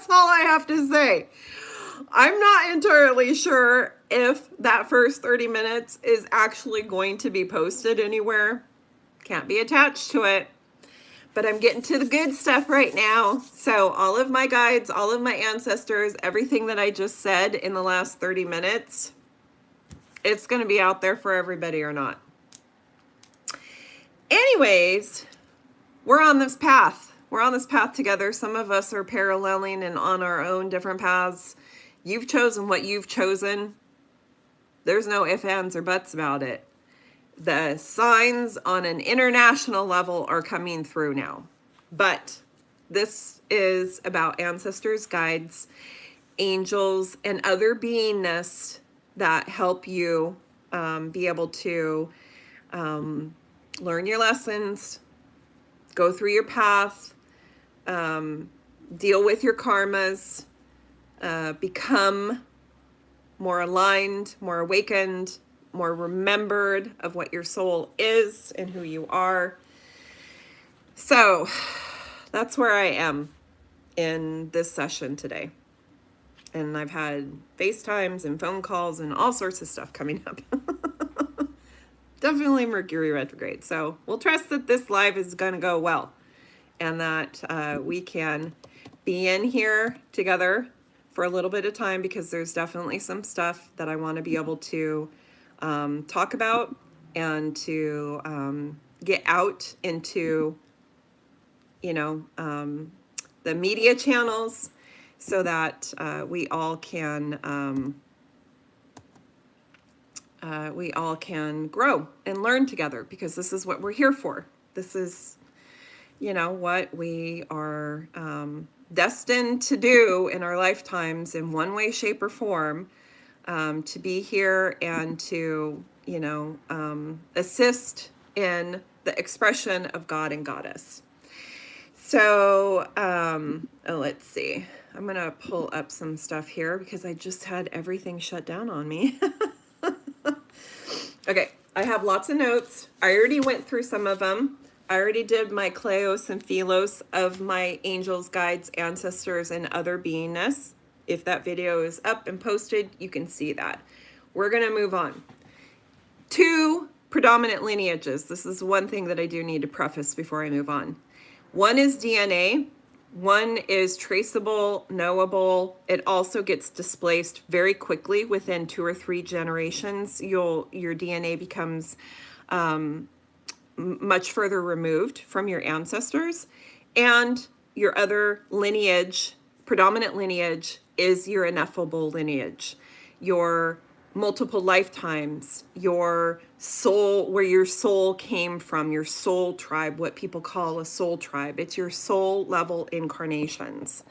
That's all I have to say. I'm not entirely sure if that first 30 minutes is actually going to be posted anywhere. Can't be attached to it. But I'm getting to the good stuff right now. So all of my guides, all of my ancestors, everything that I just said in the last 30 minutes, it's going to be out there for everybody or not. Anyways, we're on this path. We're on this path together. Some of us are paralleling and on our own different paths. You've chosen what you've chosen. There's no ifs, ands, or buts about it. The signs on an international level are coming through now. But this is about ancestors, guides, angels, and other beingness that help you be able to learn your lessons, go through your path, deal with your karmas, become more aligned, more awakened, more remembered of what your soul is and who you are. So that's where I am in this session today. And I've had FaceTimes and phone calls and all sorts of stuff coming up. Definitely Mercury retrograde. So we'll trust that this live is going to go well and that we can be in here together for a little bit of time, because there's definitely some stuff that I want to be able to talk about and to get out into, you know, the media channels, so that we all can grow and learn together, because this is what we're here for. This is, you know, what we are destined to do in our lifetimes in one way, shape, or form. To be here and to, you know, assist in the expression of God and Goddess. So, let's see. I'm going to pull up some stuff here because I just had everything shut down on me. Okay, I have lots of notes. I already went through some of them. I already did my Kleos and Philos of my angels, guides, ancestors, and other beingness. If that video is up and posted, you can see that. We're going to move on. 2 predominant lineages. This is one thing that I do need to preface before I move on. One is DNA. One is traceable, knowable. It also gets displaced very quickly within 2 or 3 generations. Your DNA becomes much further removed from your ancestors. And your other lineage, predominant lineage, is your ineffable lineage, your multiple lifetimes, your soul, where your soul came from, your soul tribe, what people call a soul tribe. It's your soul level incarnations.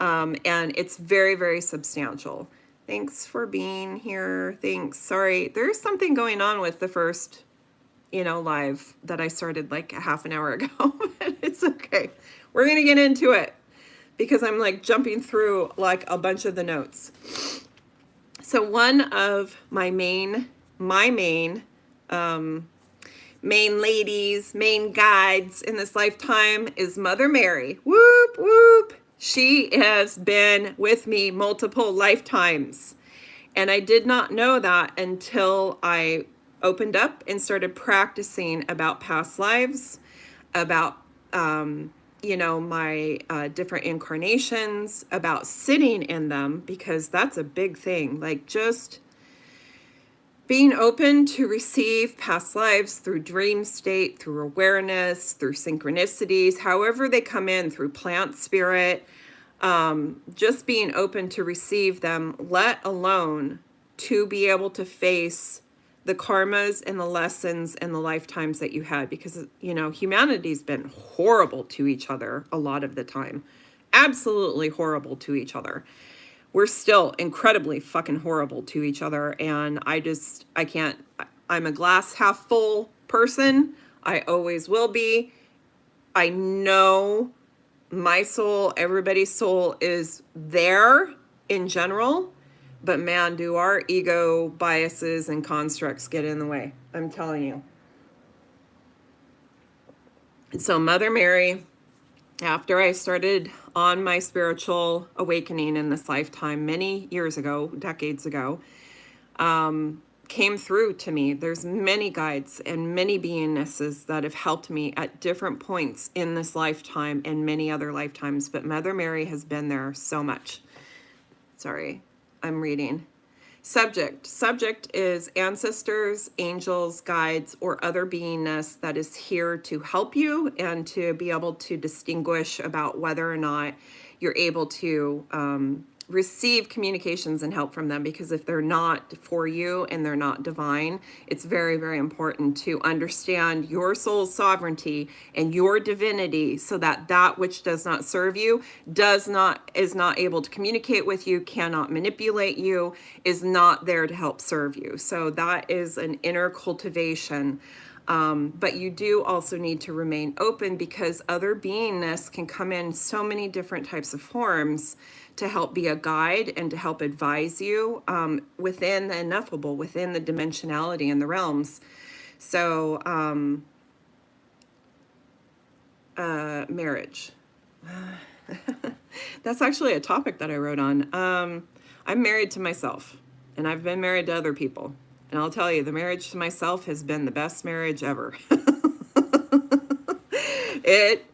And it's very, very substantial. Thanks for being here. Thanks. Sorry, there's something going on with the first, you know, live that I started like a half an hour ago. It's okay. We're going to get into it, because I'm like jumping through like a bunch of the notes. So one of my main ladies, main guides in this lifetime is Mother Mary. Whoop, whoop. She has been with me multiple lifetimes. And I did not know that until I opened up and started practicing about past lives, about you know, my different incarnations, about sitting in them, because that's a big thing. Like just being open to receive past lives through dream state, through awareness, through synchronicities, however they come in, through plant spirit, just being open to receive them, let alone to be able to face the karmas and the lessons and the lifetimes that you had, because, you know, humanity's been horrible to each other a lot of the time. Absolutely horrible to each other. We're still incredibly fucking horrible to each other. And I can't, I'm a glass half full person. I always will be. I know my soul, everybody's soul is there in general. But man, do our ego biases and constructs get in the way. I'm telling you. And so Mother Mary After I started on my spiritual awakening in this lifetime many years ago, decades ago, came through to me. There's many guides and many beingnesses that have helped me at different points in this lifetime and many other lifetimes, but Mother Mary has been there so much. Sorry, I'm reading. Subject is ancestors, angels, guides, or other beingness that is here to help you and to be able to distinguish about whether or not you're able to receive communications and help from them, because if they're not for you and they're not divine, it's very, very important to understand your soul's sovereignty and your divinity, so that that which does not serve you is not able to communicate with you, cannot manipulate you, is not there to help serve you. So that is an inner cultivation. But you do also need to remain open, because other beingness can come in so many different types of forms to help be a guide and to help advise you within the ineffable, within the dimensionality and the realms. So, marriage. That's actually a topic that I wrote on. I'm married to myself, and I've been married to other people. And I'll tell you, the marriage to myself has been the best marriage ever.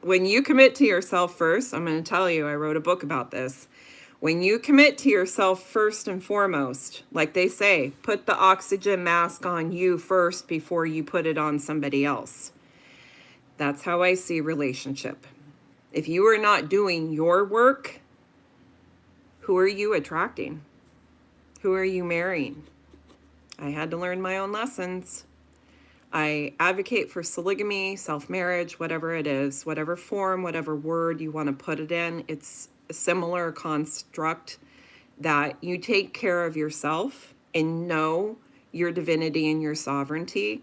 When you commit to yourself first, I'm going to tell you, I wrote a book about this. When you commit to yourself first and foremost, like they say, put the oxygen mask on you first before you put it on somebody else. That's how I see relationship. If you are not doing your work, who are you attracting? Who are you marrying? I had to learn my own lessons. I advocate for polygamy, self-marriage, whatever it is, whatever form, whatever word you want to put it in. It's a similar construct, that you take care of yourself and know your divinity and your sovereignty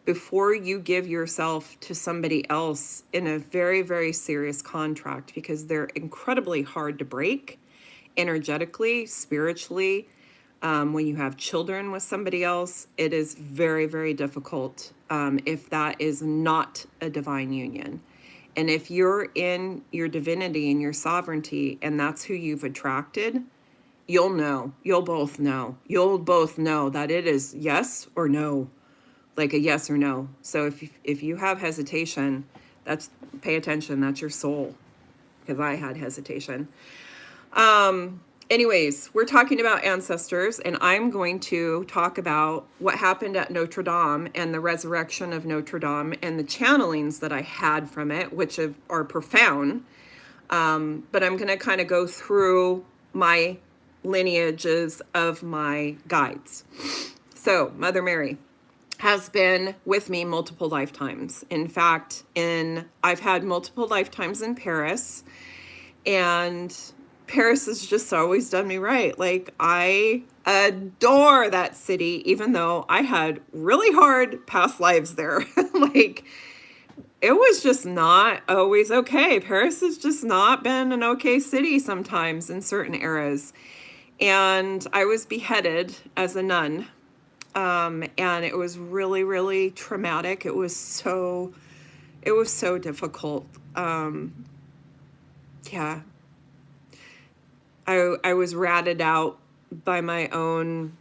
before you give yourself to somebody else in a very, very serious contract, because they're incredibly hard to break energetically, spiritually. When you have children with somebody else, it is very, very difficult if that is not a divine union. And if you're in your divinity and your sovereignty, and that's who you've attracted, you'll know. You'll both know. You'll both know that it is yes or no, like a yes or no. So if you have hesitation, pay attention. That's your soul, because I had hesitation. Anyways, we're talking about ancestors, and I'm going to talk about what happened at Notre Dame and the resurrection of Notre Dame and the channelings that I had from it, which are profound. But I'm going to kind of go through my lineages of my guides. So, Mother Mary has been with me multiple lifetimes. In fact, I've had multiple lifetimes in Paris, and Paris has just always done me right. Like, I adore that city, even though I had really hard past lives there. Like, it was just not always okay. Paris has just not been an okay city sometimes in certain eras. And I was beheaded as a nun. And it was really, really traumatic. It was so difficult. Yeah. I was ratted out by my own,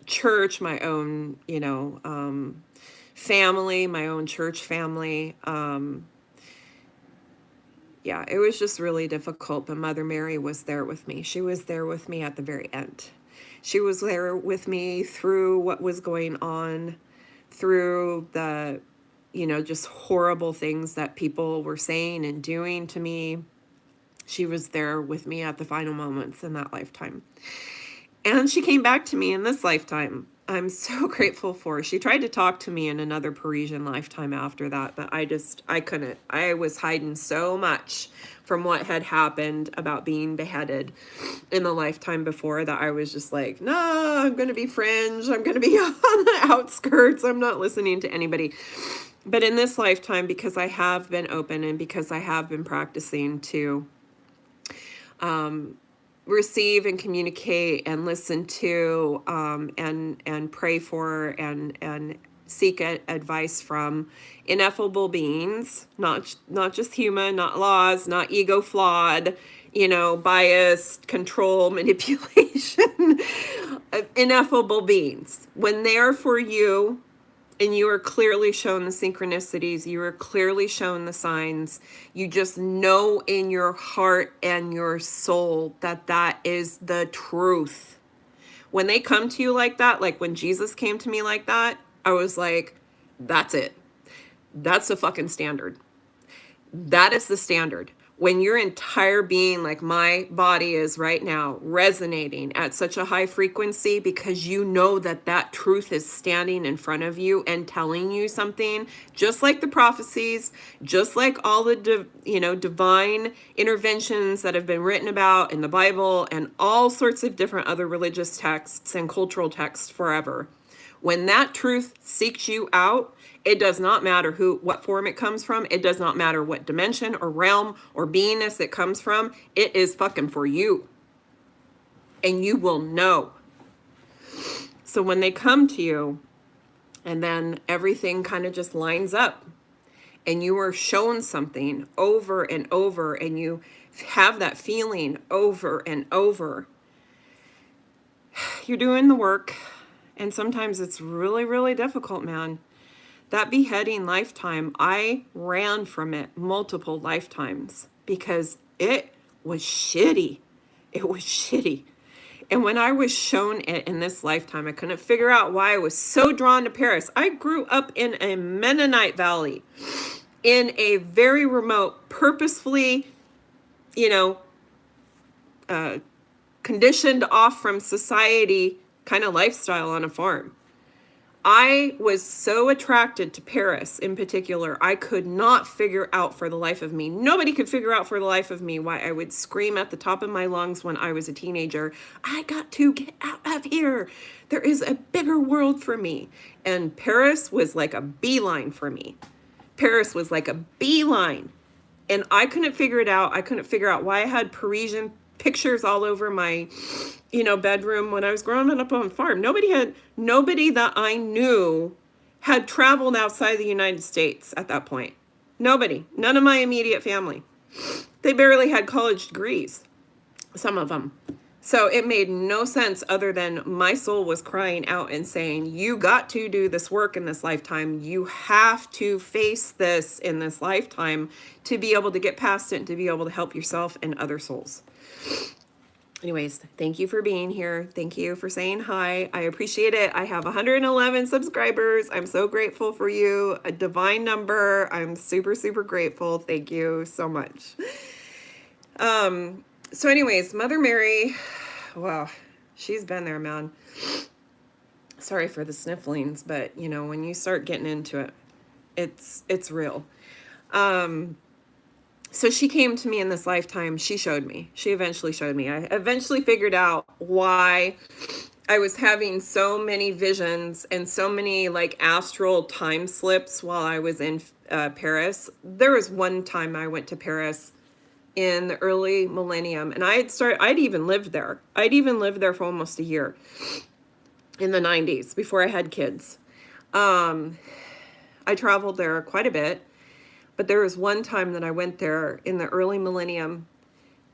church, my own, family, my own church family. Yeah, it was just really difficult, but Mother Mary was there with me. She was there with me at the very end. She was there with me through what was going on, through the, just horrible things that people were saying and doing to me. She was there with me at the final moments in that lifetime. And she came back to me in this lifetime. I'm so grateful for her. She tried to talk to me in another Parisian lifetime after that, but I couldn't. I was hiding so much from what had happened about being beheaded in the lifetime before, that I was just like, no, I'm going to be fringe. I'm going to be on the outskirts. I'm not listening to anybody. But in this lifetime, because I have been open and because I have been practicing to receive and communicate and listen to and pray for and seek advice from ineffable beings, not just human, not laws, not ego flawed, biased, control, manipulation, ineffable beings. When they're for you, and you are clearly shown the synchronicities, you are clearly shown the signs, you just know in your heart and your soul that that is the truth. When they come to you like that, like when Jesus came to me like that, I was like, that's it. That's the fucking standard. That is the standard. When your entire being, like my body is right now, resonating at such a high frequency because you know that that truth is standing in front of you and telling you something, just like the prophecies, just like all the divine interventions that have been written about in the Bible and all sorts of different other religious texts and cultural texts forever. When that truth seeks you out, it does not matter what form it comes from. It does not matter what dimension or realm or beingness it comes from. It is fucking for you. And you will know. So when they come to you, and then everything kind of just lines up, and you are shown something over and over, and you have that feeling over and over, you're doing the work. And sometimes it's really, really difficult, man. That beheading lifetime, I ran from it multiple lifetimes because it was shitty. It was shitty. And when I was shown it in this lifetime, I couldn't figure out why I was so drawn to Paris. I grew up in a Mennonite valley, in a very remote, purposefully, conditioned off from society kind of lifestyle on a farm. I was so attracted to Paris in particular. I could not figure out for the life of me. Nobody could figure out for the life of me why I would scream at the top of my lungs when I was a teenager, I got to get out of here. There is a bigger world for me. And Paris was like a beeline for me. Paris was like a beeline. And I couldn't figure it out. I couldn't figure out why I had Parisian pictures all over my bedroom when I was growing up on a farm. Nobody that I knew had traveled outside the United States at that point. Nobody. None of my immediate family. They barely had college degrees, some of them. So it made no sense other than my soul was crying out and saying, you got to do this work in this lifetime. You have to face this in this lifetime to be able to get past it and to be able to help yourself and other souls. Anyways, thank you for being here. Thank you for saying hi. I appreciate it. I have 111 subscribers. I'm so grateful for you. A divine number. I'm super, super grateful. Thank you so much. So anyways, Mother Mary, wow, she's been there, man. Sorry for the snifflings, but when you start getting into it, it's real. So she came to me in this lifetime. She showed me. She eventually showed me. I eventually figured out why I was having so many visions and so many like astral time slips while I was in Paris. There was one time I went to Paris in the early millennium, and I'd even lived there. I'd even lived there for almost a year in the 90s before I had kids. I traveled there quite a bit. But there was one time that I went there in the early millennium,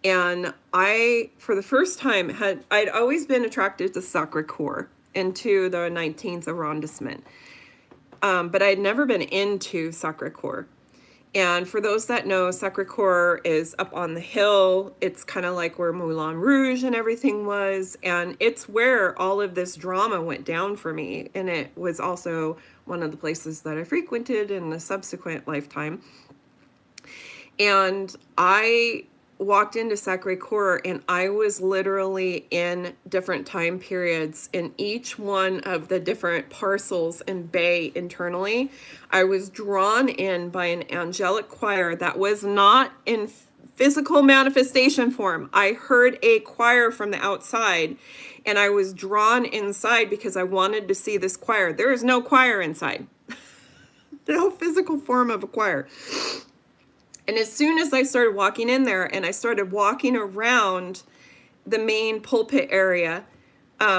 and I, for the first time, I'd always been attracted to Sacré-Cœur and to the 19th arrondissement, but I'd never been into Sacré-Cœur. And for those that know, Sacré-Cœur is up on the hill. It's kind of like where Moulin Rouge and everything was, and it's where all of this drama went down for me, and it was also one of the places that I frequented in the subsequent lifetime. And I walked into Sacré-Cœur, and I was literally in different time periods in each one of the different parcels and bay internally. I was drawn in by an angelic choir that was not in physical manifestation form. I heard a choir from the outside, and I was drawn inside because I wanted to see this choir. There is no choir inside. No physical form of a choir. And as soon as I started walking in there and I started walking around the main pulpit area,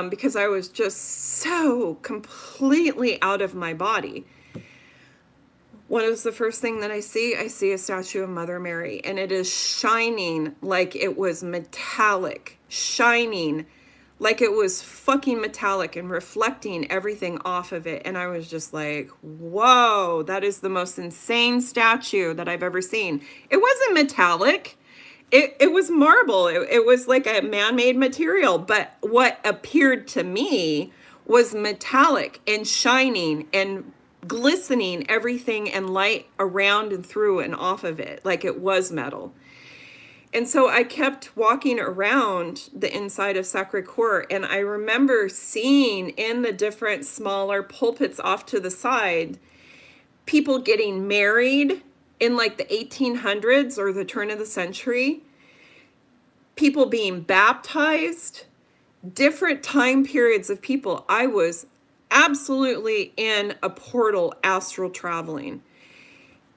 because I was just so completely out of my body. What is the first thing that I see? I see a statue of Mother Mary, and it is shining like it was metallic, shining like it was fucking metallic and reflecting everything off of it. And I was just like, whoa, that is the most insane statue that I've ever seen. It wasn't metallic. It was marble. It was like a man-made material. But what appeared to me was metallic and shining and glistening everything and light around and through and off of it like it was metal. And so I kept walking around the inside of Sacré-Cœur, and I remember seeing in the different smaller pulpits off to the side, people getting married in like the 1800s or the turn of the century, people being baptized, different time periods of people. I was absolutely in a portal astral traveling.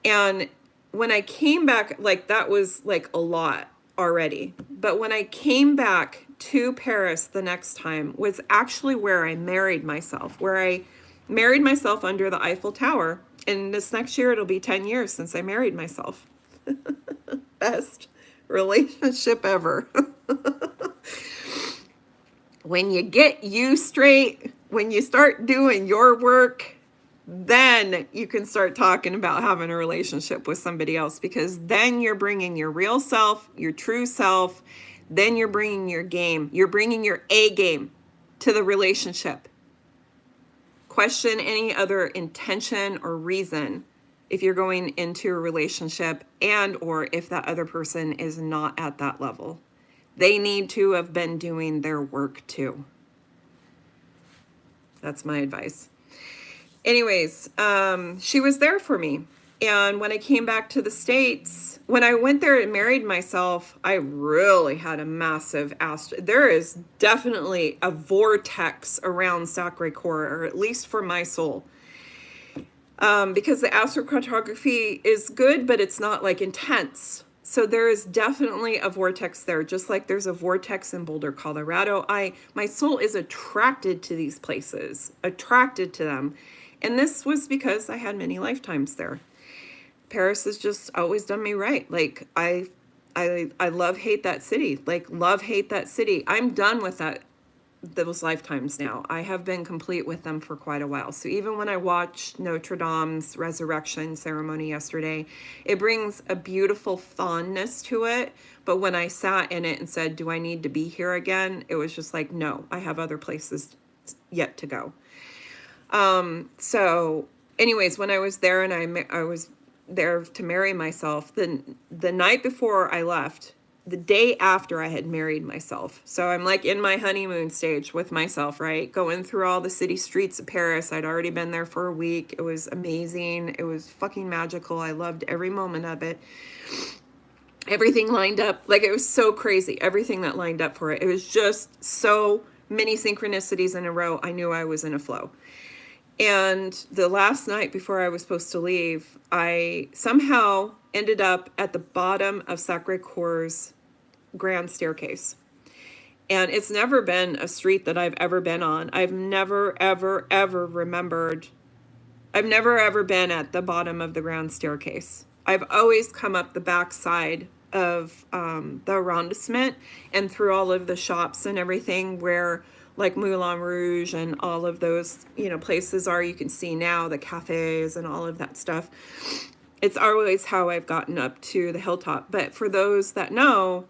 And when I came back, like that was like a lot already. But when I came back to Paris the next time was actually where I married myself, where I married myself under the Eiffel Tower. And this next year, it'll be 10 years since I married myself. Best relationship ever. When you get you straight, when you start doing your work, then you can start talking about having a relationship with somebody else, because then you're bringing your real self, your true self, then you're bringing your game. You're bringing your A game to the relationship. Question any other intention or reason if you're going into a relationship and or if that other person is not at that level. They need to have been doing their work too. That's my advice. Anyways, she was there for me. And when I came back to the States, when I went there and married myself, I really had a massive there is definitely a vortex around Sacré-Cœur, or at least for my soul. Because the astrocartography is good, but it's not like intense. So there is definitely a vortex there, just like there's a vortex in Boulder, Colorado. My soul is attracted to these places, attracted to them. And this was because I had many lifetimes there. Paris has just always done me right. Like I love, hate that city. Like love, hate that city. I'm done with those lifetimes now. I have been complete with them for quite a while. So even when I watched Notre Dame's resurrection ceremony yesterday, it brings a beautiful fondness to it. But when I sat in it and said, do I need to be here again? It was just like, no, I have other places yet to go. So anyways, when I was there and I was there to marry myself, the night before I left, the day after I had married myself. So I'm like in my honeymoon stage with myself, right? Going through all the city streets of Paris. I'd already been there for a week. It was amazing. It was fucking magical. I loved every moment of it. Everything lined up. Like it was so crazy. Everything that lined up for it. It was just so many synchronicities in a row. I knew I was in a flow. And the last night before I was supposed to leave, I somehow ended up at the bottom of Sacré-Cœur's grand staircase. And it's never been a street that I've ever been on. I've never, ever, ever I've never, ever been at the bottom of the grand staircase. I've always come up the back side of the arrondissement and through all of the shops and everything where like Moulin Rouge and all of those, places are. You can see now the cafes and all of that stuff. It's always how I've gotten up to the hilltop. But for those that know,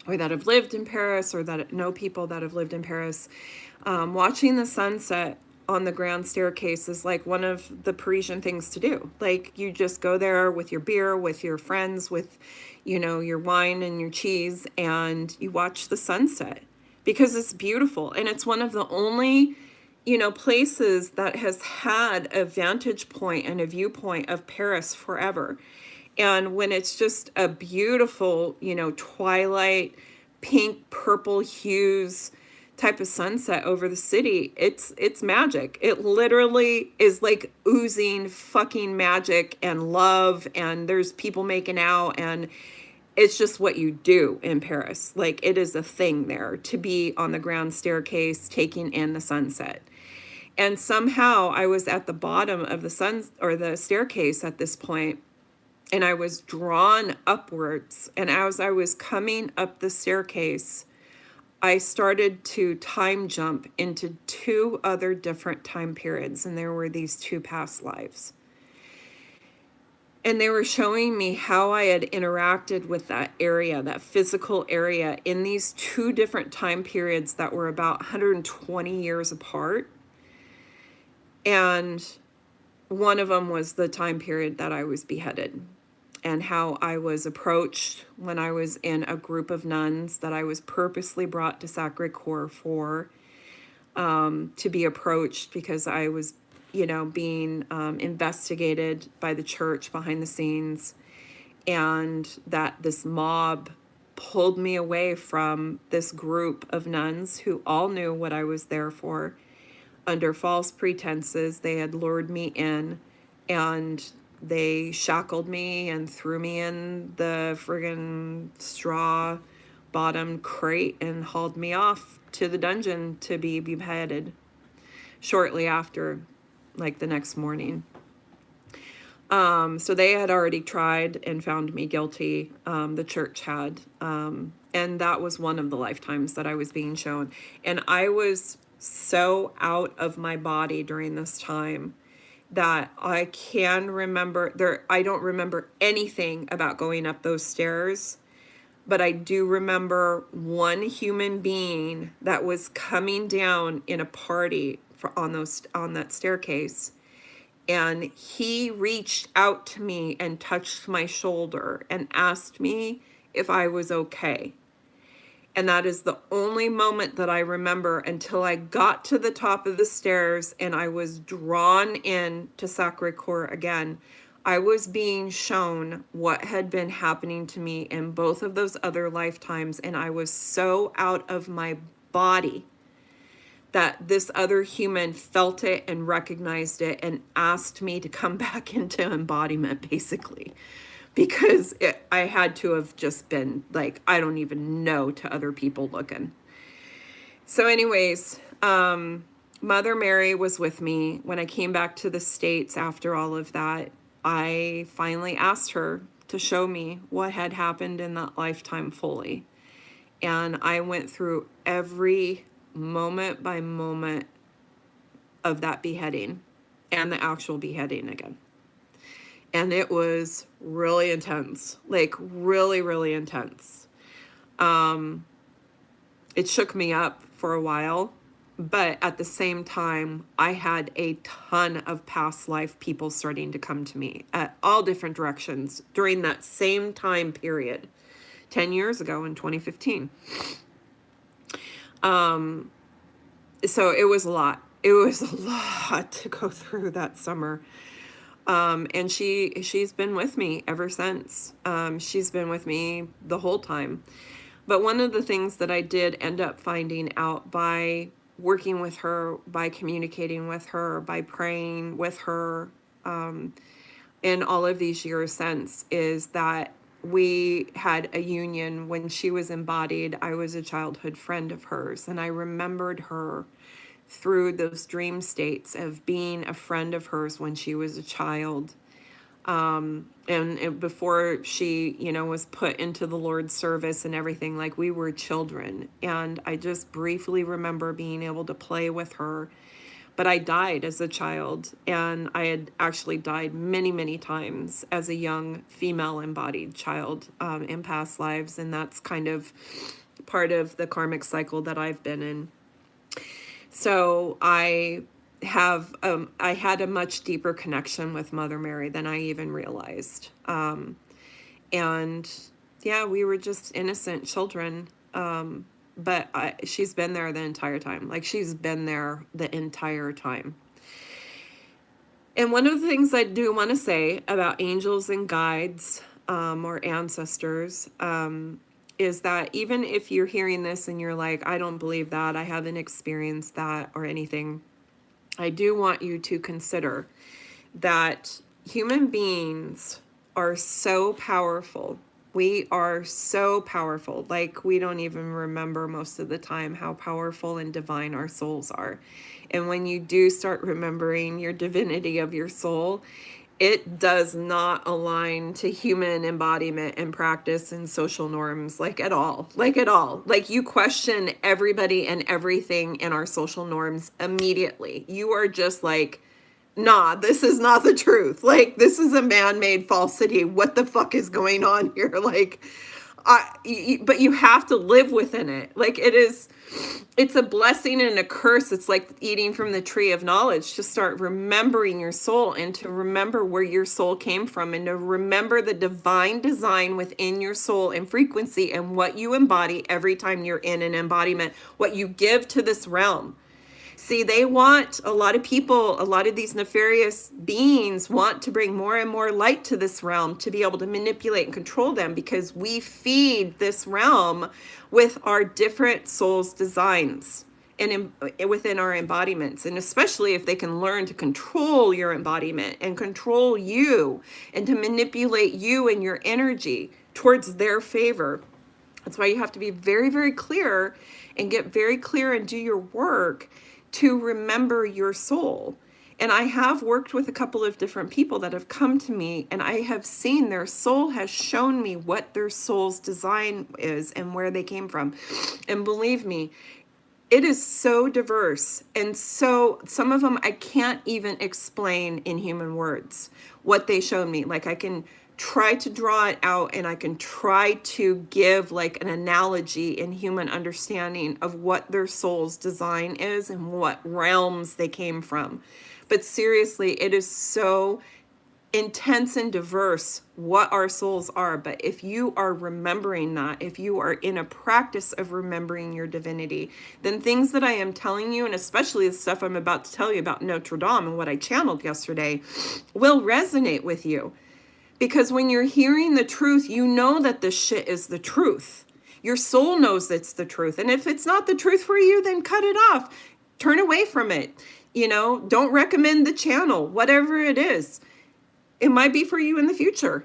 or that have lived in Paris, or that know people that have lived in Paris, watching the sunset on the grand staircase is like one of the Parisian things to do. Like you just go there with your beer, with your friends, with, your wine and your cheese, and you watch the sunset. Because it's beautiful, and it's one of the only, places that has had a vantage point and a viewpoint of Paris forever. And when it's just a beautiful, twilight, pink, purple hues type of sunset over the city, it's magic. It literally is like oozing fucking magic and love, and there's people making out, and it's just what you do in Paris. Like, it is a thing there to be on the grand staircase taking in the sunset. And somehow I was at the bottom of the staircase at this point, and I was drawn upwards. And as I was coming up the staircase, I started to time jump into 2 other different time periods, and there were these 2 past lives. And they were showing me how I had interacted with that area, that physical area, in these 2 different time periods that were about 120 years apart. And one of them was the time period that I was beheaded, and how I was approached when I was in a group of nuns that I was purposely brought to Sacré-Cœur for, to be approached because I was, being investigated by the church behind the scenes, and that this mob pulled me away from this group of nuns who all knew what I was there for. Under false pretenses, they had lured me in, and they shackled me and threw me in the friggin' straw bottom crate and hauled me off to the dungeon to be beheaded shortly after, like the next morning. So they had already tried and found me guilty. The church had. And that was one of the lifetimes that I was being shown. And I was so out of my body during this time that I can remember I don't remember anything about going up those stairs, but I do remember one human being that was coming down in a party on that staircase, and he reached out to me and touched my shoulder and asked me if I was okay. And that is the only moment that I remember until I got to the top of the stairs and I was drawn in to Sacré-Cœur again. I was being shown what had been happening to me in both of those other lifetimes, and I was so out of my body that this other human felt it and recognized it and asked me to come back into embodiment, basically. Because I had to have just been like, I don't even know, to other people looking. So anyways, Mother Mary was with me. When I came back to the States after all of that, I finally asked her to show me what had happened in that lifetime fully. And I went through every moment by moment of that beheading and the actual beheading again. And it was really intense, like really, really intense. It shook me up for a while, but at the same time, I had a ton of past life people starting to come to me at all different directions during that same time period, 10 years ago in 2015. So it was a lot. It was a lot to go through that summer. And she's been with me ever since. She's been with me the whole time. But one of the things that I did end up finding out by working with her, by communicating with her, by praying with her, in all of these years since, is that we had a union when she was embodied. I was a childhood friend of hers, and I remembered her through those dream states of being a friend of hers when she was a child. And before she, was put into the Lord's service and everything, like we were children. And I just briefly remember being able to play with her. But I died as a child, and I had actually died many, many times as a young female embodied child in past lives. And that's kind of part of the karmic cycle that I've been in. So I had a much deeper connection with Mother Mary than I even realized. And yeah, we were just innocent children. But she's been there the entire time. Like, she's been there the entire time. And one of the things I do want to say about angels and guides, or ancestors, is that even if you're hearing this and you're like, I don't believe that, I haven't experienced that or anything, I do want you to consider that human beings are so powerful. We are so powerful. Like, we don't even remember most of the time how powerful and divine our souls are. And when you do start remembering your divinity of your soul, it does not align to human embodiment and practice and social norms, like at all. Like at all. Like, you question everybody and everything in our social norms immediately. You are just like, nah, this is not the truth. Like, this is a man-made falsity. What the fuck is going on here? Like, but you have to live within it. Like, it's a blessing and a curse. It's like eating from the tree of knowledge, to start remembering your soul and to remember where your soul came from and to remember the divine design within your soul and frequency and what you embody every time you're in an embodiment, what you give to this realm. See, they want, a lot of people, a lot of these nefarious beings want to bring more and more light to this realm to be able to manipulate and control them, because we feed this realm with our different souls' designs and within our embodiments. And especially if they can learn to control your embodiment and control you and to manipulate you and your energy towards their favor. That's why you have to be very, very clear and get very clear and do your work to remember your soul. And I have worked with a couple of different people that have come to me, and I have seen their soul has shown me what their soul's design is and where they came from. And believe me, it is so diverse. And so some of them I can't even explain in human words what they showed me. Like, I can try to draw it out and I can try to give like an analogy in human understanding of what their soul's design is and what realms they came from. But seriously, it is so intense and diverse what our souls are. But if you are remembering that, if you are in a practice of remembering your divinity, then things that I am telling you, and especially the stuff I'm about to tell you about Notre Dame and what I channeled yesterday, will resonate with you. Because when you're hearing the truth, you know that this shit is the truth. Your soul knows it's the truth. And if it's not the truth for you, then cut it off. Turn away from it. You know, don't recommend the channel, whatever it is. It might be for you in the future.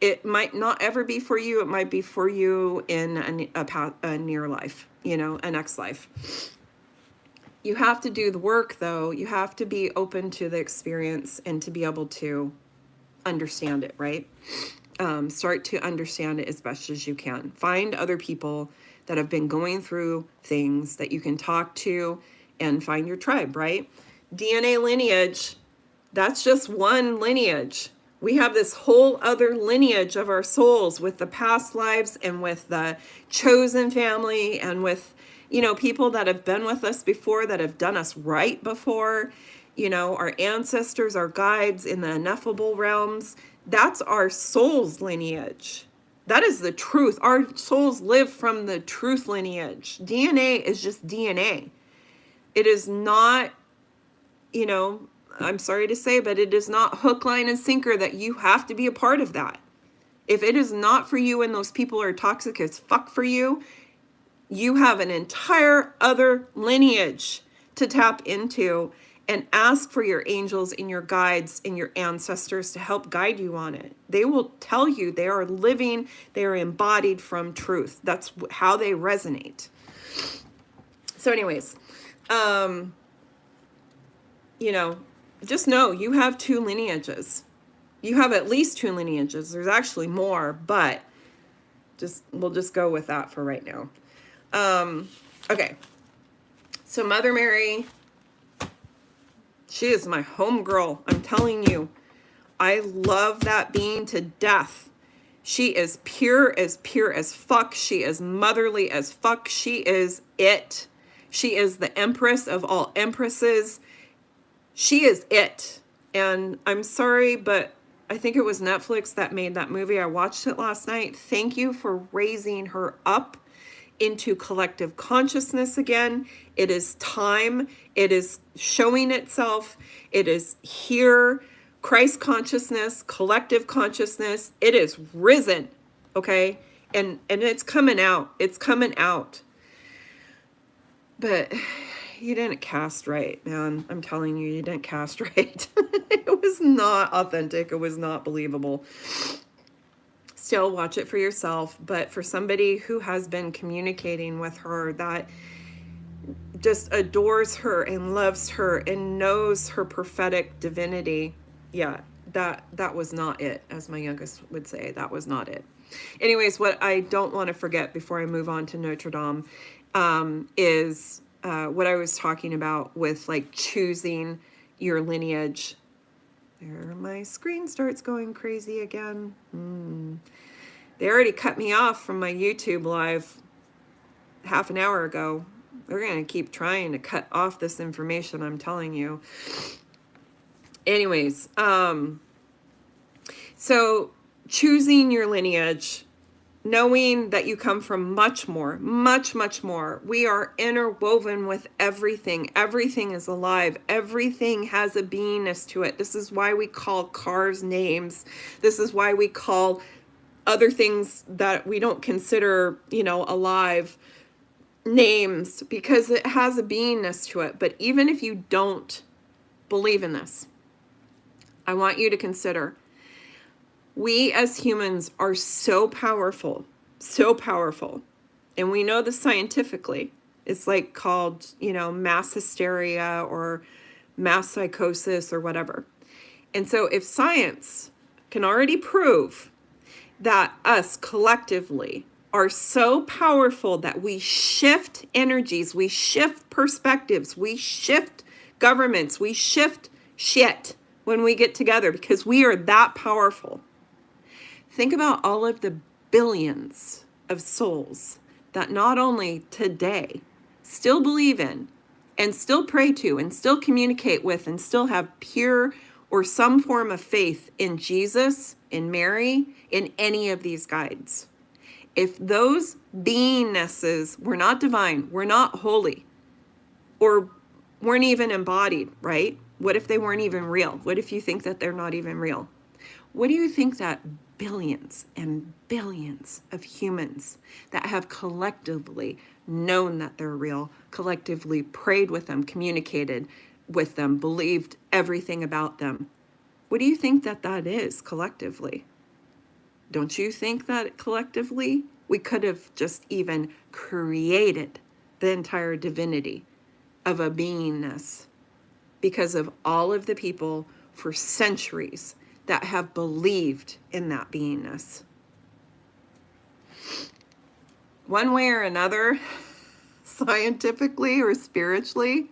It might not ever be for you. It might be for you in a near life, you know, a next life. You have to do the work, though. You have to be open to the experience and to be able to understand it, right? Start to understand it as best as you can. Find other people that have been going through things that you can talk to and find your tribe, right? DNA lineage, that's just one lineage. We have this whole other lineage of our souls with the past lives and with the chosen family and with, you know, people that have been with us before, that have done us right before. You know, our ancestors, our guides in the ineffable realms. That's our soul's lineage. That is the truth. Our souls live from the truth lineage. DNA is just DNA. It is not, you know, I'm sorry to say, but it is not hook, line, and sinker that you have to be a part of that. If it is not for you and those people are toxic as fuck for you, you have an entire other lineage to tap into. And ask for your angels and your guides and your ancestors to help guide you on it. They will tell you they are living, they are embodied from truth. That's how they resonate. So anyways, you know, just know you have two lineages. You have at least two lineages. There's actually more, but we'll just go with that for right now. Okay. So Mother Mary, she is my homegirl. I'm telling you, I love that being to death. She is pure as fuck. She is motherly as fuck. She is it. She is the empress of all empresses. She is it. And I'm sorry, but I think it was Netflix that made that movie. I watched it last night. Thank you for raising her up into collective consciousness again. It is time. It is showing itself. It is here. Christ consciousness, collective consciousness. It is risen. Okay? And it's coming out. It's coming out. But you didn't cast right, man. I'm telling you, you didn't cast right. It was not authentic. It was not believable. still watch it for yourself. But for somebody who has been communicating with her, that just adores her and loves her and knows her prophetic divinity, yeah, that was not it, as my youngest would say. That was not it. Anyways, what I don't want to forget before I move on to Notre Dame is what I was talking about with like choosing your lineage. There, my screen starts going crazy again. They already cut me off from my YouTube live half an hour ago. They're going to keep trying to cut off this information, I'm telling you. Anyways, so choosing your lineage, knowing that you come from much more, much, much more. We are interwoven with everything. Everything is alive. Everything has a beingness to it. This is why we call cars names. This is why we call other things that we don't consider, alive, names, because it has a beingness to it. But even if you don't believe in this, I want you to consider, we as humans are so powerful, and we know this scientifically. It's like called, mass hysteria or mass psychosis or whatever. And so if science can already prove that us collectively are so powerful that we shift energies, we shift perspectives, we shift governments, we shift shit when we get together because we are that powerful. Think about all of the billions of souls that not only today still believe in and still pray to and still communicate with and still have pure or some form of faith in Jesus, in Mary, in any of these guides. If those beingnesses were not divine, were not holy, or weren't even embodied, right? What if they weren't even real? What if you think that they're not even real? What do you think that billions and billions of humans that have collectively known that they're real, collectively prayed with them, communicated with them, believed everything about them, what do you think that is collectively? Don't you think that collectively we could have just even created the entire divinity of a beingness because of all of the people for centuries that have believed in that beingness? One way or another, scientifically or spiritually,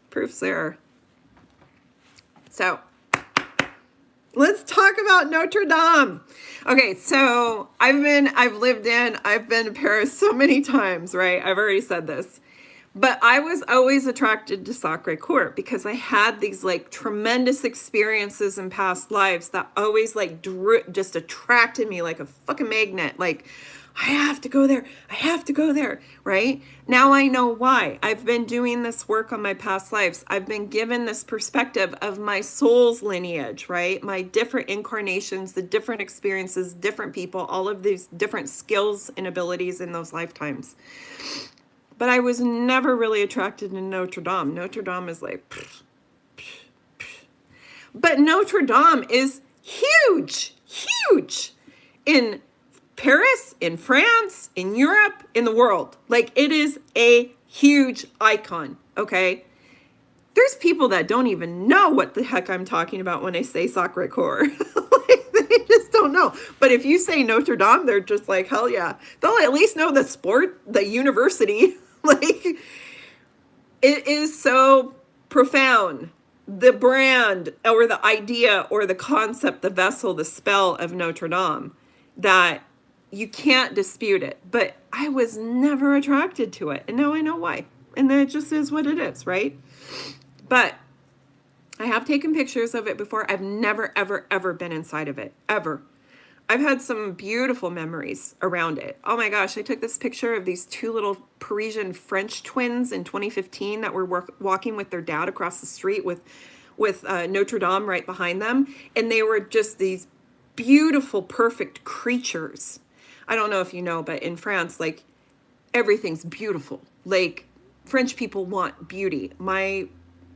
proof's there. So let's talk about Notre Dame. Okay, so I've been to Paris so many times, right? I've already said this. But I was always attracted to Sacré-Cœur because I had these like tremendous experiences in past lives that always like just attracted me like a fucking magnet. Like, I have to go there. I have to go there, right? Now I know why. I've been doing this work on my past lives. I've been given this perspective of my soul's lineage, right? My different incarnations, the different experiences, different people, all of these different skills and abilities in those lifetimes. But I was never really attracted to Notre Dame. Notre Dame is like, but Notre Dame is huge in Paris, in France, in Europe, in the world. Like, it is a huge icon, okay? There's people that don't even know what the heck I'm talking about when I say Sacré-Cœur. Like, they just don't know. But if you say Notre Dame, they're just like, hell yeah. They'll at least know the sport, the university. Like, it is so profound. The brand or the idea or the concept, the vessel, the spell of Notre Dame, that you can't dispute it. But I was never attracted to it. And now I know why. And it just is what it is, right? But I have taken pictures of it before. I've never, ever, ever been inside of it. Ever. I've had some beautiful memories around it. Oh my gosh, I took this picture of these two little Parisian French twins in 2015 that were walking with their dad across the street with Notre Dame right behind them. And they were just these beautiful, perfect creatures. I don't know if you know, but in France, like, everything's beautiful. Like, French people want beauty. My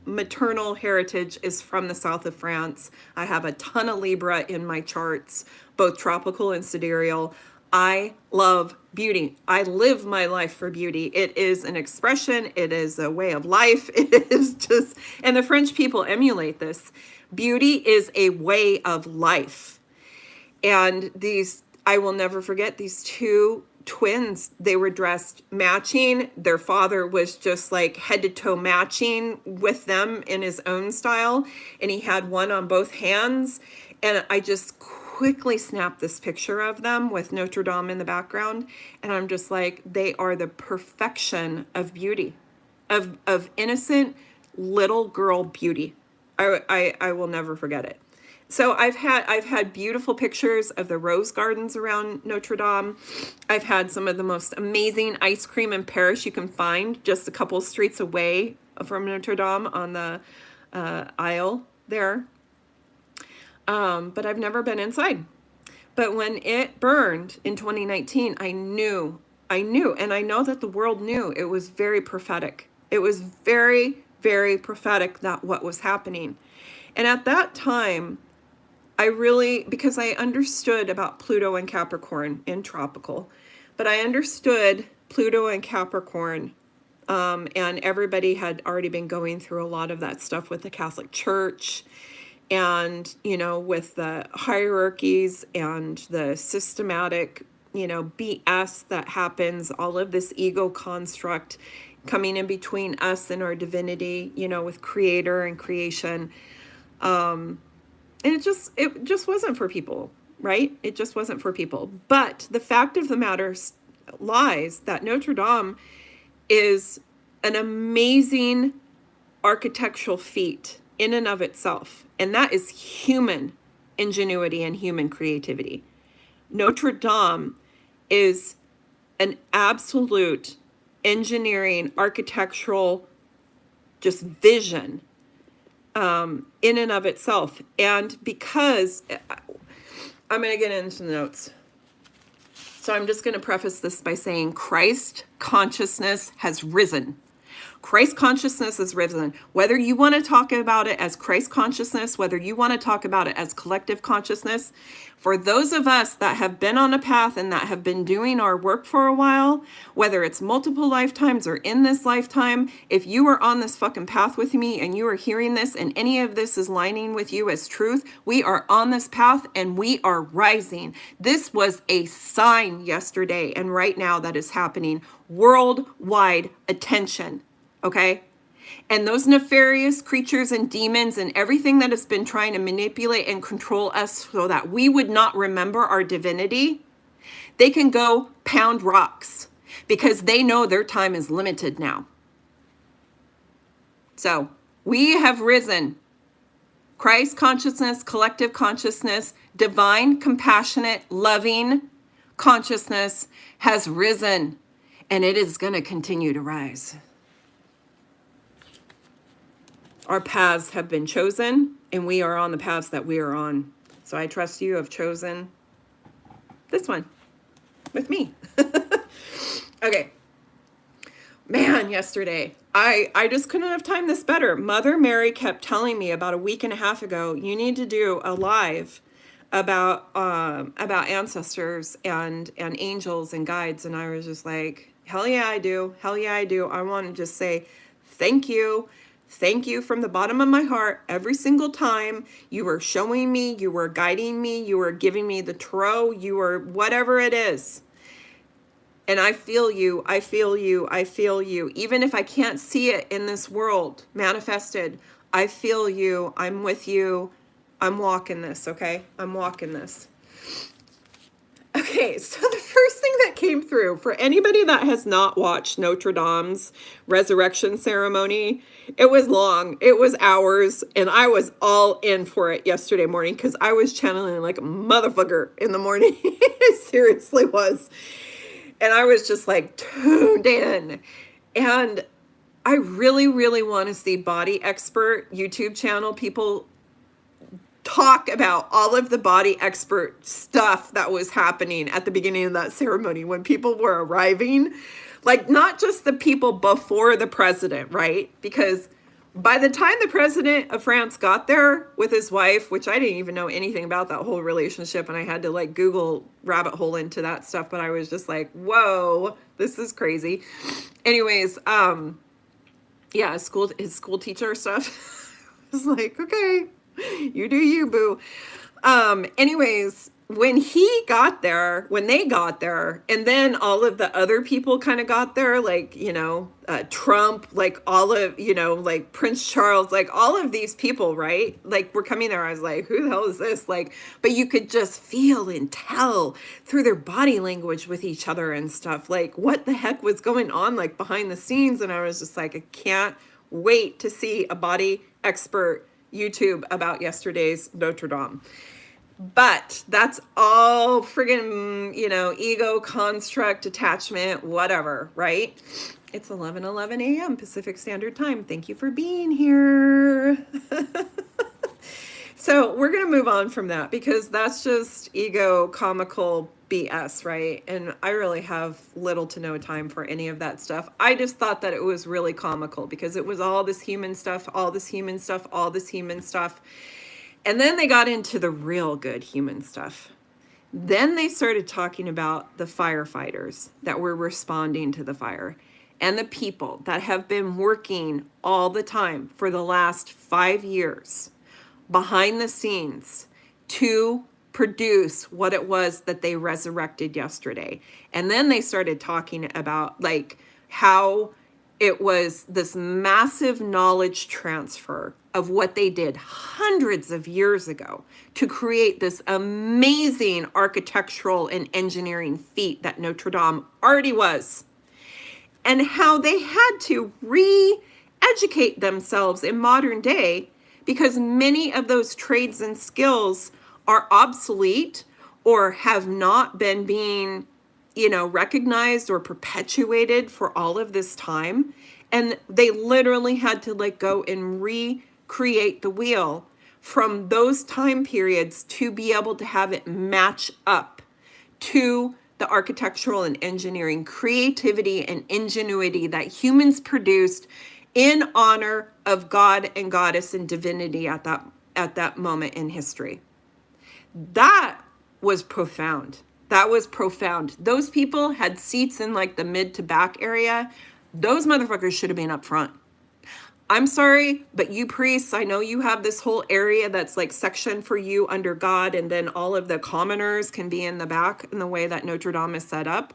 maternal heritage is from the south of France. I have a ton of Libra in my charts, both tropical and sidereal. I love beauty. I live my life for beauty. It is an expression. It is a way of life. It is just, and the French people emulate this. Beauty is a way of life. And these, I will never forget these two twins. They were dressed matching. Their father was just like head to toe matching with them in his own style. And he had one on both hands. And I just quickly snapped this picture of them with Notre Dame in the background. And I'm just like, they are the perfection of beauty, of innocent little girl beauty. I will never forget it. So I've had beautiful pictures of the rose gardens around Notre Dame. I've had some of the most amazing ice cream in Paris you can find just a couple streets away from Notre Dame on the aisle there. But I've never been inside. But when it burned in 2019, I knew, and I know that the world knew. It was very prophetic. It was very, very prophetic that what was happening. And at that time, I really, because I understood about Pluto and Capricorn in tropical, but I understood Pluto and Capricorn, and everybody had already been going through a lot of that stuff with the Catholic Church, and, you know, with the hierarchies and the systematic, you know, BS that happens, all of this ego construct coming in between us and our divinity, you know, with creator and creation. And it just wasn't for people, right? It just wasn't for people. But the fact of the matter lies that Notre Dame is an amazing architectural feat in and of itself. And that is human ingenuity and human creativity. Notre Dame is an absolute engineering, architectural, just vision in and of itself. And because I'm going to get into the notes. So I'm just going to preface this by saying Christ consciousness has risen. Christ consciousness has risen. Whether you want to talk about it as Christ consciousness, whether you want to talk about it as collective consciousness, for those of us that have been on a path and that have been doing our work for a while, whether it's multiple lifetimes or in this lifetime, if you are on this fucking path with me and you are hearing this and any of this is lining with you as truth, we are on this path and we are rising. This was a sign yesterday and right now that is happening. Worldwide attention. Okay? And those nefarious creatures and demons and everything that has been trying to manipulate and control us so that we would not remember our divinity, they can go pound rocks because they know their time is limited now. So we have risen. Christ consciousness, collective consciousness, divine, compassionate, loving consciousness has risen, and it is going to continue to rise. Our paths have been chosen, and we are on the paths that we are on. So I trust you have chosen this one with me. Okay. Man, yesterday, I just couldn't have timed this better. Mother Mary kept telling me about a week and a half ago, you need to do a live about ancestors and angels and guides. And I was just like, hell yeah, I do. Hell yeah, I do. I want to just say thank you. Thank you from the bottom of my heart. Every single time you were showing me, you were guiding me, you were giving me the tarot, you were whatever it is. And I feel you, I feel you, I feel you. Even if I can't see it in this world manifested, I feel you, I'm with you, I'm walking this, okay? I'm walking this. Okay, so the first thing that came through, for anybody that has not watched Notre Dame's resurrection ceremony, it was long, it was hours, and I was all in for it yesterday morning because I was channeling like a motherfucker in the morning. It seriously was. And I was just like tuned in. And I really, really want to see Body Expert YouTube channel people talk about all of the body expert stuff that was happening at the beginning of that ceremony when people were arriving, like not just the people before the president, right? Because By the time the president of France got there with his wife, which I didn't even know anything about that whole relationship, and I had to like Google rabbit hole into that stuff, but I was just like, whoa, this is crazy. Anyways, yeah, his school teacher stuff was like, okay, you do you, boo. Anyways, when they got there, and then all of the other people kind of got there, like, Trump, like all of, like Prince Charles, like all of these people, right? Like were coming there. I was like, who the hell is this? Like, but you could just feel and tell through their body language with each other and stuff, like what the heck was going on, like behind the scenes. And I was just like, I can't wait to see a body expert YouTube about yesterday's Notre Dame. But that's all friggin', ego, construct, attachment, whatever, right? It's 11:11 a.m. Pacific Standard Time. Thank you for being here. So we're going to move on from that because that's just ego, comical BS, right? And I really have little to no time for any of that stuff. I just thought that it was really comical because it was all this human stuff, all this human stuff, all this human stuff. And then they got into the real good human stuff. Then they started talking about the firefighters that were responding to the fire and the people that have been working all the time for the last 5 years behind the scenes to produce what it was that they resurrected yesterday. And then they started talking about like how it was this massive knowledge transfer of what they did hundreds of years ago to create this amazing architectural and engineering feat that Notre Dame already was. And how they had to re-educate themselves in modern day because many of those trades and skills are obsolete or have not been being recognized or perpetuated for all of this time. And they literally had to go and recreate the wheel from those time periods to be able to have it match up to the architectural and engineering creativity and ingenuity that humans produced in honor of God and Goddess and divinity at that moment in history. That was profound. That was profound. Those people had seats in the mid to back area. Those motherfuckers should have been up front. I'm sorry, but you priests, I know you have this whole area that's section for you under God, and then all of the commoners can be in the back in the way that Notre Dame is set up.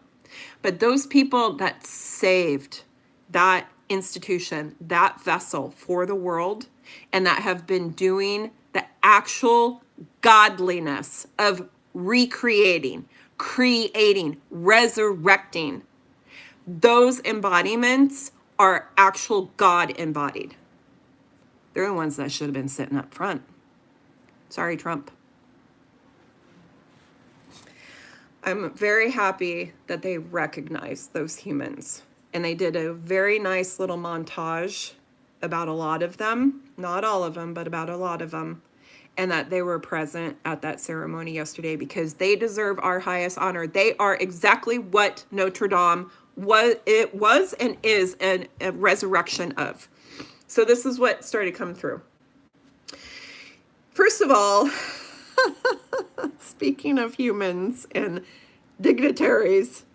But those people that saved that institution, that vessel for the world, and that have been doing the actual godliness of recreating, creating, resurrecting, those embodiments are actual God embodied. They're the ones that should have been sitting up front. Sorry, Trump. I'm very happy that they recognized those humans. And they did a very nice little montage about a lot of them. Not all of them, but about a lot of them. And that they were present at that ceremony yesterday because they deserve our highest honor. They are exactly what Notre Dame was and is a resurrection of. So this is what started coming through. First of all, speaking of humans and dignitaries,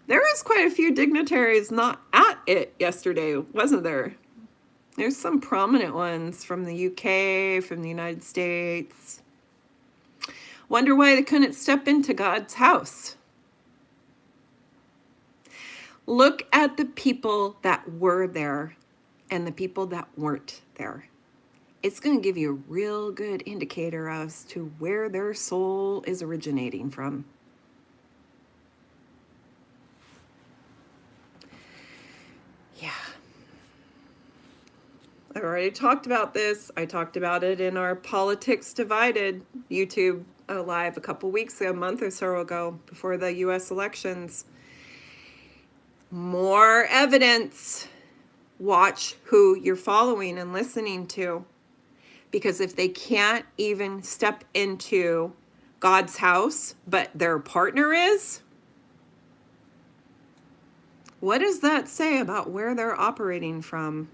there was quite a few dignitaries not at it yesterday, wasn't there? There's some prominent ones from the UK, from the United States. Wonder why they couldn't step into God's house. Look at the people that were there and the people that weren't there. It's going to give you a real good indicator as to where their soul is originating from. Yeah. I've already talked about this. I talked about it in our Politics Divided YouTube live a month or so ago, before the US elections. More evidence. Watch who you're following and listening to. Because if they can't even step into God's house, but their partner is, What does that say about where they're operating from?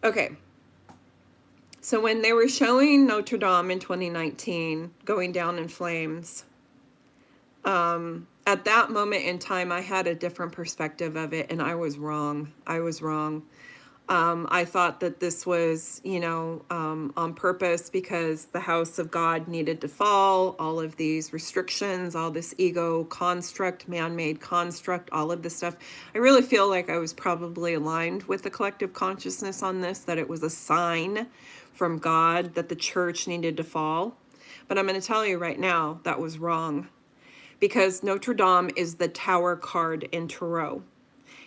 Okay. So when they were showing Notre Dame in 2019 going down in flames, at that moment in time, I had a different perspective of it, and I was wrong. I was wrong. I thought that this was, on purpose because the house of God needed to fall, all of these restrictions, all this ego construct, man-made construct, all of this stuff. I really feel like I was probably aligned with the collective consciousness on this, that it was a sign from God that the church needed to fall. But I'm going to tell you right now, that was wrong. Because Notre Dame is the tower card in Tarot.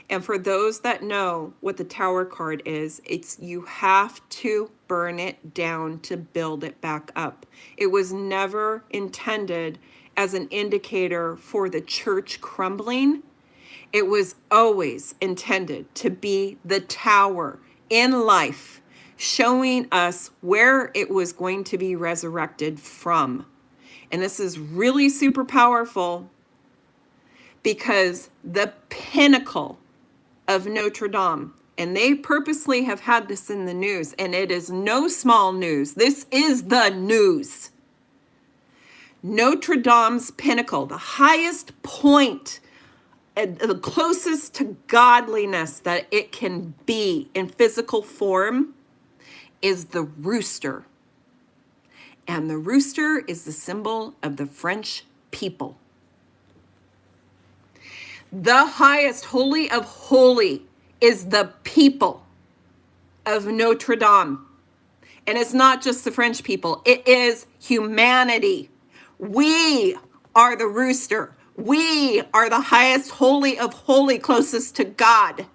And for those that know what the tower card is, it's you have to burn it down to build it back up. It was never intended as an indicator for the church crumbling. It was always intended to be the tower in life, showing us where it was going to be resurrected from. And this is really super powerful because the pinnacle of Notre Dame, and they purposely have had this in the news, and it is no small news. This is the news. Notre Dame's pinnacle, the highest point, the closest to godliness that it can be in physical form, is the rooster. And the rooster is the symbol of the French people. The highest holy of holy is the people of Notre Dame. And it's not just the French people. It is humanity. We are the rooster. We are the highest holy of holy, closest to God.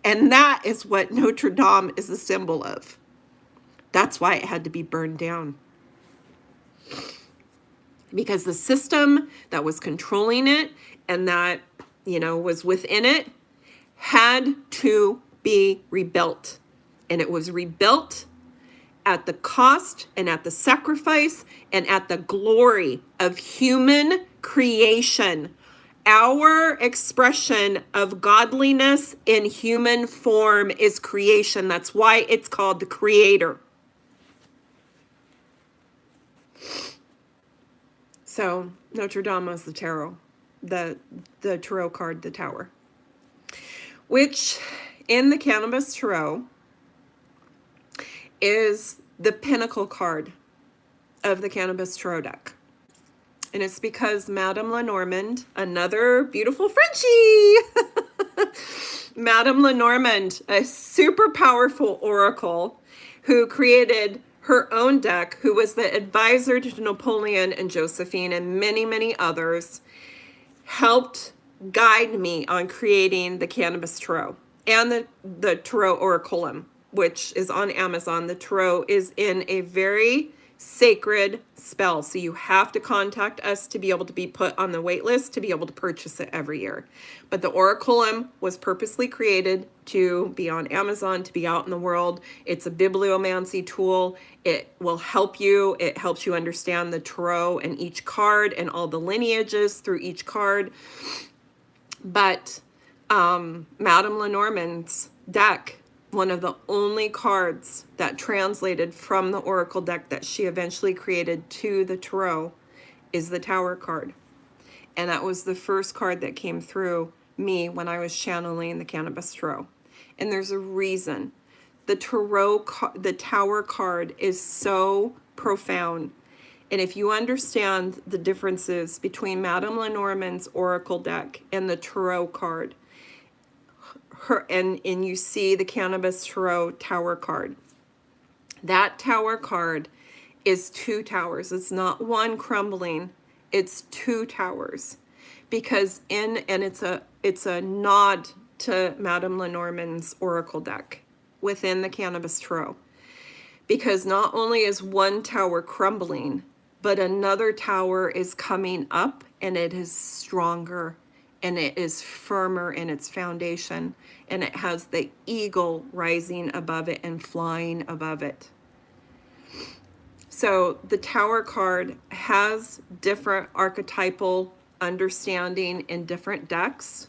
And that is what Notre Dame is a symbol of. That's why it had to be burned down. Because the system that was controlling it and that, was within it had to be rebuilt. And it was rebuilt at the cost and at the sacrifice and at the glory of human creation. Our expression of godliness in human form is creation. That's why it's called the Creator. So Notre Dame was the tarot, the tarot card, the tower, which in the Cannabis Tarot is the pinnacle card of the Cannabis Tarot deck. And it's because Madame Lenormand, another beautiful Frenchie, Madame Lenormand, a super powerful oracle who created her own deck, who was the advisor to Napoleon and Josephine and many, many others, helped guide me on creating the Cannabis Tarot and the Tarot Oraculum, which is on Amazon. The Tarot is in a very sacred spell, so you have to contact us to be able to be put on the wait list to be able to purchase it every year. But the Oraculum was purposely created to be on Amazon, to be out in the world. It's a bibliomancy tool. It will help you. It helps you understand the tarot and each card and all the lineages through each card. But Madame Lenormand's deck, one of the only cards that translated from the Oracle deck that she eventually created to the Tarot, is the Tower card. And that was the first card that came through me when I was channeling the Cannabis Tarot. And there's a reason. The the Tower card is so profound. And if you understand the differences between Madame Lenormand's Oracle deck and the Tarot card, and you see the Cannabis Tarot Tower card. That Tower card is two towers. It's not one crumbling. It's two towers. Because it's a nod to Madame Lenormand's Oracle deck within the Cannabis Tarot. Because not only is one tower crumbling, but another tower is coming up, and it is stronger, and it is firmer in its foundation, and it has the eagle rising above it and flying above it. So the Tower card has different archetypal understanding in different decks.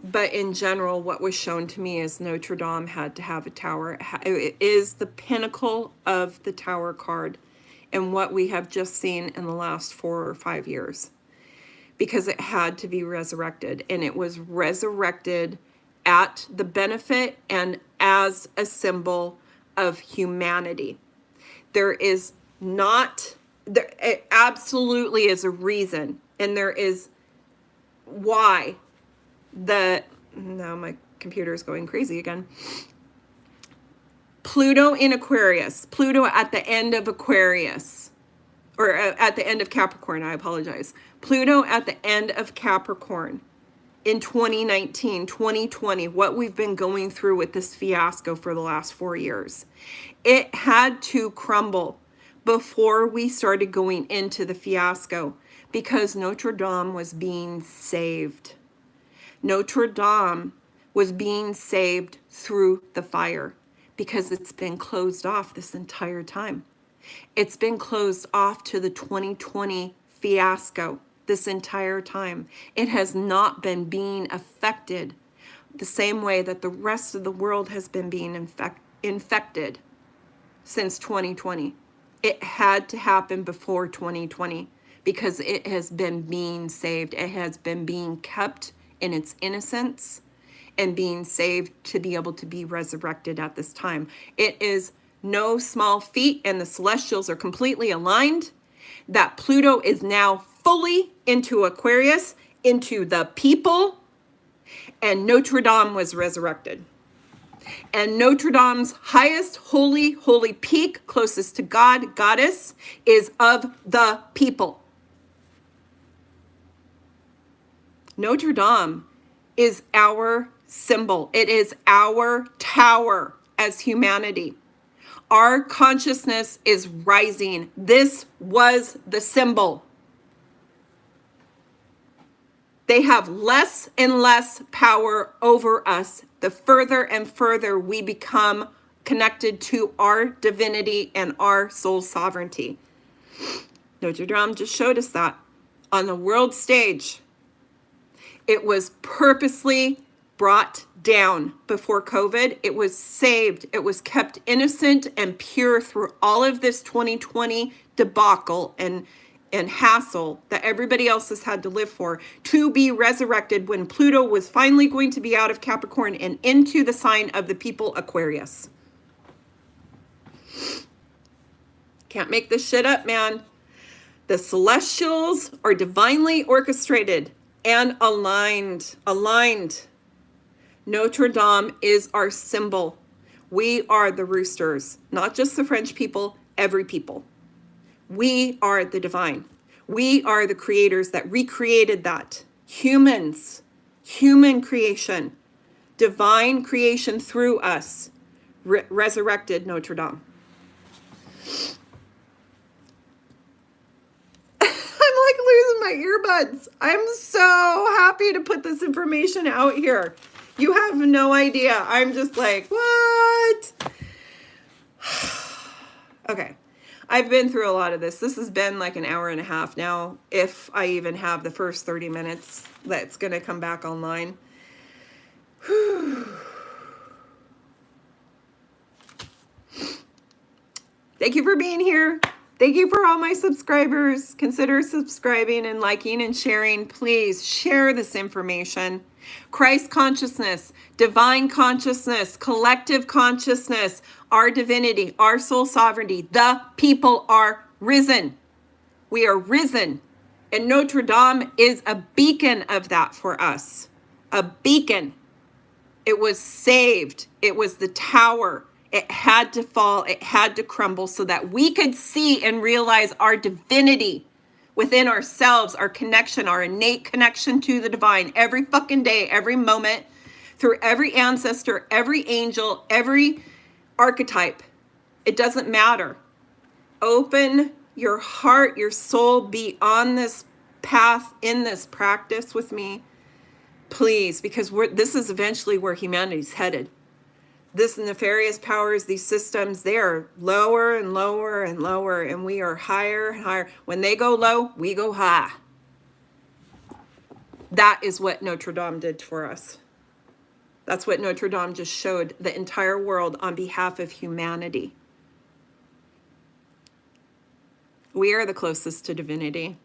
But in general, what was shown to me is Notre Dame had to have a tower. It is the pinnacle of the tower card and what we have just seen in the last 4 or 5 years. Because it had to be resurrected. And it was resurrected at the benefit and as a symbol of humanity. There is not, it absolutely is a reason. And there is why now my computer is going crazy again. Pluto in Aquarius, Pluto at the end of Aquarius, or at the end of Capricorn, I apologize. Pluto at the end of Capricorn in 2019, 2020, what we've been going through with this fiasco for the last 4 years. It had to crumble before we started going into the fiasco because Notre Dame was being saved. Notre Dame was being saved through the fire because it's been closed off this entire time. It's been closed off to the 2020 fiasco this entire time. It has not been being affected the same way that the rest of the world has been being infected since 2020. It had to happen before 2020 because it has been being saved. It has been being kept in its innocence and being saved to be able to be resurrected at this time. It is no small feat, and the celestials are completely aligned that Pluto is now fully into Aquarius, into the people, and Notre Dame was resurrected. And Notre Dame's highest holy peak, closest to God, goddess, is of the people. Notre Dame is our symbol. It is our tower as humanity. Our consciousness is rising. This was the symbol. They have less and less power over us the further and further we become connected to our divinity and our soul sovereignty. Notre Dame just showed us that on the world stage. It was purposely brought down before COVID. It was saved. It was kept innocent and pure through all of this 2020 debacle and hassle that everybody else has had to live for, to be resurrected when Pluto was finally going to be out of Capricorn and into the sign of the people, Aquarius. Can't make this shit up, man. The celestials are divinely orchestrated and aligned. Notre Dame is our symbol. We are the roosters, not just the French people, every people. We are the divine. We are the creators that recreated that. Humans, human creation, divine creation through us, resurrected Notre Dame. Losing my earbuds. I'm so happy to put this information out here. You have no idea. I'm just like, what? Okay. I've been through a lot of this. This has been like an hour and a half now, if I even have the first 30 minutes that's going to come back online. Thank you for being here. Thank you for all my subscribers. Consider subscribing and liking and sharing. Please share this information. Christ consciousness, divine consciousness, collective consciousness, our divinity, our soul sovereignty. The people are risen. We are risen. And Notre Dame is a beacon of that for us. A beacon. It was saved. It was the tower. It had to fall, it had to crumble so that we could see and realize our divinity within ourselves, our connection, our innate connection to the divine every fucking day, every moment, through every ancestor, every angel, every archetype. It doesn't matter. Open your heart, your soul, be on this path, in this practice with me, please, because this is eventually where humanity's headed. This nefarious powers, these systems, they are lower and lower and lower, and we are higher and higher. When they go low, we go high. That is what Notre Dame did for us. That's what Notre Dame just showed the entire world on behalf of humanity. We are the closest to divinity.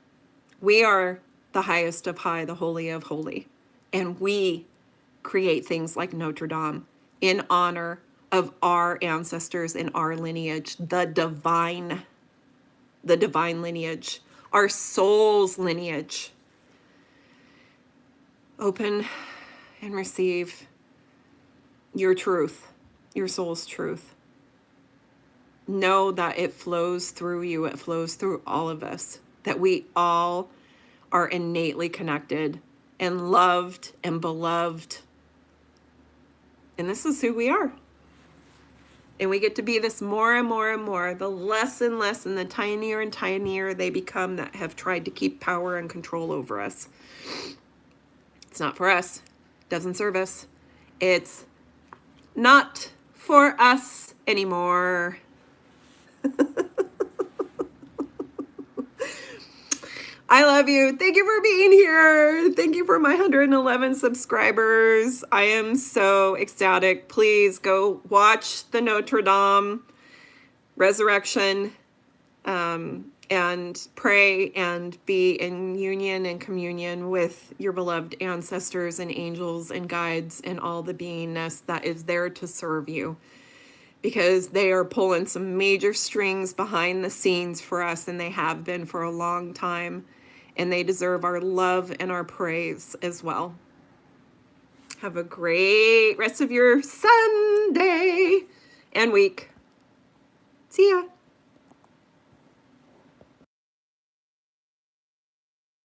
We are the highest of high, the holy of holy. And we create things like Notre Dame in honor of our ancestors and our lineage, the divine lineage, our soul's lineage. Open and receive your truth, your soul's truth. Know that it flows through you, it flows through all of us, that we all are innately connected and loved and beloved. And this is who we are. And we get to be this more and more and more, the less and less and the tinier and tinier they become that have tried to keep power and control over us. It's not for us. It doesn't serve us. It's not for us anymore. I love you. Thank you for being here. Thank you for my 111 subscribers. I am so ecstatic. Please go watch the Notre Dame Resurrection and pray and be in union and communion with your beloved ancestors and angels and guides and all the beingness that is there to serve you, because they are pulling some major strings behind the scenes for us, and they have been for a long time, and they deserve our love and our praise as well. Have a great rest of your Sunday and week. See ya.